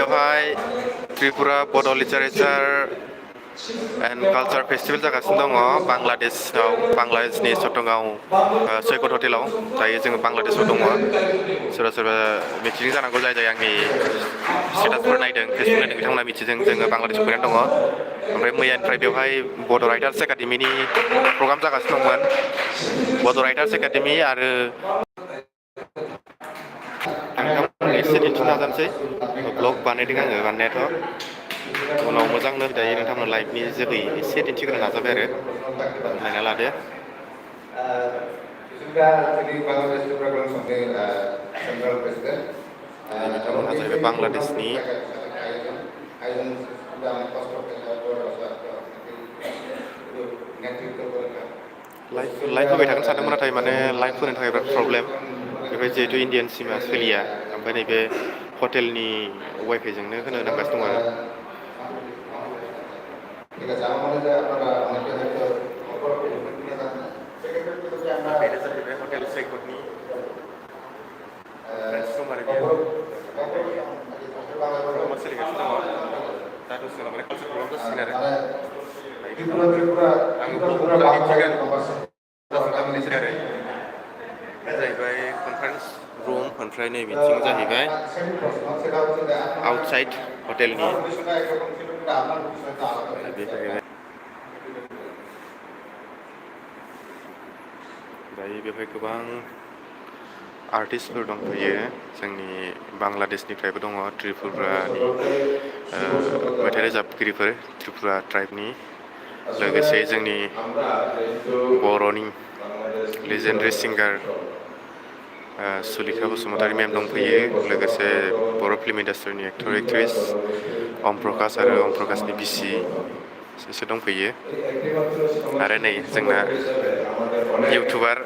बेवहाय त्रिपुरा बड' literature and culture festival जागासिनो दङ बांलादेशनि चटगांव सैकत हटेलाव। दायो जोङो बांलादेशआव दङ। सोरबा सोरबा मिथिदों जानांगौ, जाय आंनि स्टेटासफोर नायदों, फेसबुक नायदों, बिथांमोना मिथिदों जोङो बांलादेशआव फैनानै दङ। ओमफ्राय मैयानिफ्राय बेवहाय बड' राइटार्स एकाडेमिनि प्रग्राम जागासिनो दंमोन। बड' राइटार्स एकाडेमि आरो नोंथांमोननो एसे दिन्थिनो नाजानोसै। ब्लग बानायदों आङो बानायनायाथ'। उनाव मोजांनो दायो नोंथांमोन लाइभनि जोहै एसे दिन्थिग्रोनो नाजाबाय आरो नायना लादो। बिथांमोनहा जाहैबाय बांलादेशनि लाइभ होबाय थागोन सानदोंमोन, नाथाय माने लाइभ होनो थाखाय बिराद प्रब्लेम। बेवहाय जिहेतु इण्डियान सिमा सोलिया, ओमफ्राय नैबे हटेलनि वाइफाइजोंनो होनो नांगासिनो दं आरो। बेनो जाहैबाय हटेल सैकतनि कनफारेन्स रुम आरो बेयो। प्रग्रामा सोलिगासिनो दङ। दा दसे उनाव माने कालचार प्रग्राम जासिगोन आरो। आङो ब्लगखौ मोजाङै दिन्थिगोन। बे जाहैबाय कनफारेन्स रुम, ओमफ्राय नै बिथिं जाहैबाय आउटसाइड हटेलनि। बे जाहैबाय दायो बेवहाय गोबां आर्टिस्टफोर दंफैयो। जोंनि बांलादेशनिफ्रायबो दङ, त्रिपुरानि मेथाइ रोजाबगिरिफोर, त्रिपुरा ट्राइबनि। लोगोसे जोंनि बर'नि लेजेन्डारि सिंगार सुलेखा बसुमतारी मेम दंफैयो। लोगोसे बर' फिल्म इन्डास्ट्रिनि एक्टर एक्ट्रिस अम प्रकाश आरो अम प्रकाशनि बिसि सासे दंफैयो। आरो नै जोंना इउटुबार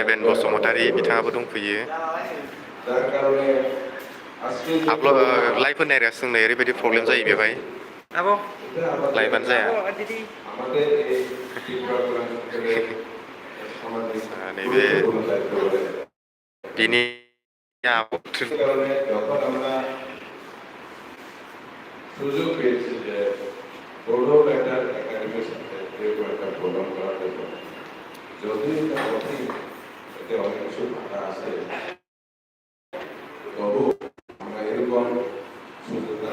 एबेन बसुमतारी बिथाङाबो दंफैयो। लाइभ होनो नागिरगासिनो दं, नै ओरैबायदि प्रब्लेम जायो बेवहाय। लाइभआनो जाया। नैबे बिनि সুযোগ পেয়েছি যে বড় একটা একাডেমির সাথে যেহেতু একটা প্রোগ্রাম করার জন্য, যদি এতে অনেক কিছু ভাটা আছে, তবু আমরা এরকম সুযোগটা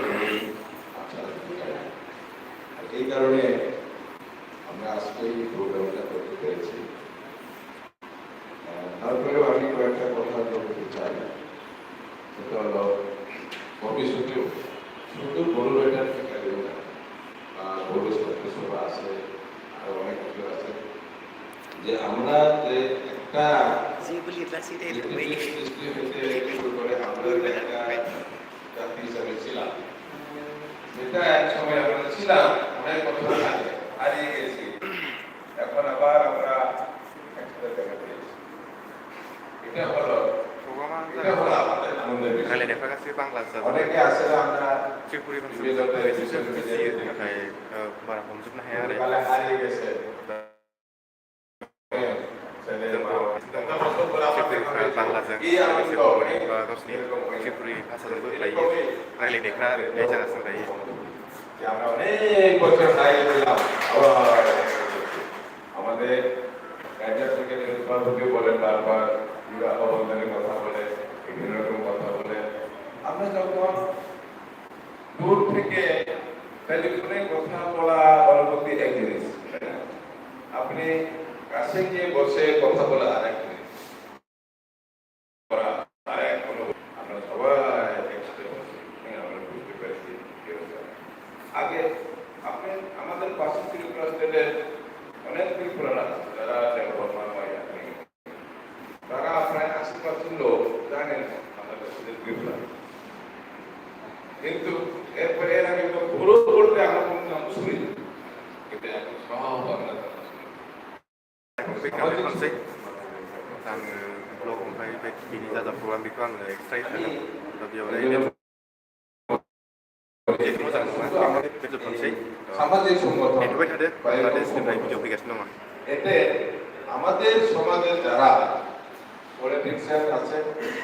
এই কারণে আমরা আজকে এই প্রোগ্রামটা করতে পেরেছি। তারপরেও আমি কয়েকটা কথা বলতে চাই। সেটা হলো ভবিষ্যতেও শুধু বড় রাইটার একাডেমি না, বড় ছাত্রসভা আছে, আরো অনেক কিছু আছে, যে আমরা যে একটা জাতি হিসাবে ছিলাম, সেটা এক সময় আমরা ছিলাম অনেক বছর আগে, হারিয়ে গেছি। এখন আবার আমরা একসাথে দেখা পেয়েছি। এটা হলো আমাদের আনন্দের বিষয়। অনেকে আসলে আমরা त्रिपुरी बारा हमजोबनो हाया आरो हारिয়ে गেছে। बांलाजों लोगोसे बर'नि बा गावसिनि त्रिपुरी भाषाजोंबो रायलायनायफ्रा ओरैहाय जागासिनो दायो। আমরা অনেক বছর হারিয়ে গেলাম। আমাদের রাইটার থেকে নির্বাচকে বলেন, বারবার বিবাহ বন্ধনের কথা বলে, বিভিন্ন রকম কথা বলে। আমরা যখন দূর থেকে টেলিফোনে কথা বলা অনুভূতি এক জিনিস, আপনি কাছে গিয়ে বসে কথা বলা আরেক জিনিস। আমরা সবাই একসাথে বসে আমরা বুঝতে পেরেছি আগে আপনি আমাদের পাশে ত্রিপুরা স্টেটের অনেক ত্রিপুরারা যারা ডেভেলপমেন্ট হয়, তারা প্রায় 80% লোক জানেন আমাদের ত্রিপুরা, কিন্তু এরপরে এর আগে পুরো বলতে আমরা কোনো নাম শুনি, কিন্তু এখন সব আমরা आङो ब्लग ओमफ्राय बे बिनि जाजा प्रग्राम बेखौ आङो एक्सट्रायै होगोन। दा बेयावहाय मोजां नङा, फोजोबथ'नोसै। नेथ'बाय थादो, बांलादेशनिफ्राय भिडिअ फैगासिनो दङ। এতে আমাদের সমাজে যারা পলিটিক্সিয়ান আছে,